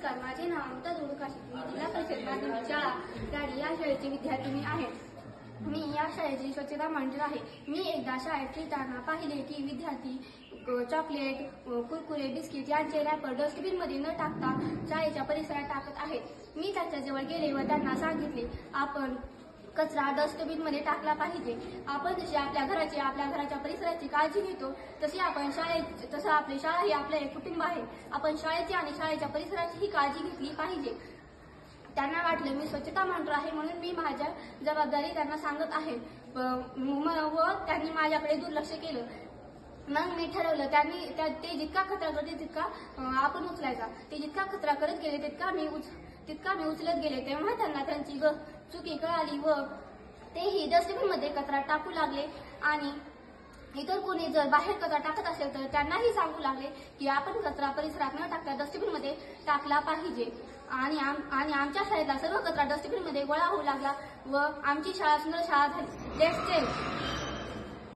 नमस्कार, माझे नाव ममता दुर्गाशी, जिल्हा परिषद माध्यमिक शाळा गाडी या शाळेची विद्यार्थिनी आहे. मी या शाळेची स्वच्छता मॉनिटर आहे. मी एकदा शाळेत येताना पाहिले की विद्यार्थी चॉकलेट, कुरकुरे, बिस्किट यांचे रॅपर डस्टबिनमध्ये न टाकता शाळेच्या परिसरात टाकत आहेत. मी त्यांच्याजवळ गेले व त्यांना सांगितले, आपण कचरा डस्टबिनमध्ये टाकला पाहिजे. आपण जशी आपल्या घराच्या परिसराची काळजी घेतो तशी आपली शाळा ही आपले कुटुंब आहे. आपण शाळेची आणि शाळेच्या परिसराची ही काळजी घेतली पाहिजे. त्यांना वाटलं मी स्वच्छता मॉनिटर आहे म्हणून मी माझ्या जबाबदारी त्यांना सांगत आहे व त्यांनी माझ्याकडे दुर्लक्ष केलं. मग मी ठरवलं ते जितका कचरा करतील तितका आपण उचलायचा. ते जितका कचरा करत गेले तितका मी उचलत गेले. तेव्हा त्यांना त्यांची चुकी कळाली व तेही डस्टबिनमध्ये कचरा टाकू लागले आणि इतर कोणी जर बाहेर कचरा टाकत असेल तर त्यांनाही सांगू लागले की आपण कचरा परिसरात न टाकता डस्टबिनमध्ये टाकला पाहिजे. आणि आमच्या शाळेतला सर्व कचरा डस्टबिनमध्ये गोळा होऊ लागला व आमची शाळा सुंदर शाळा झाली. Let's change.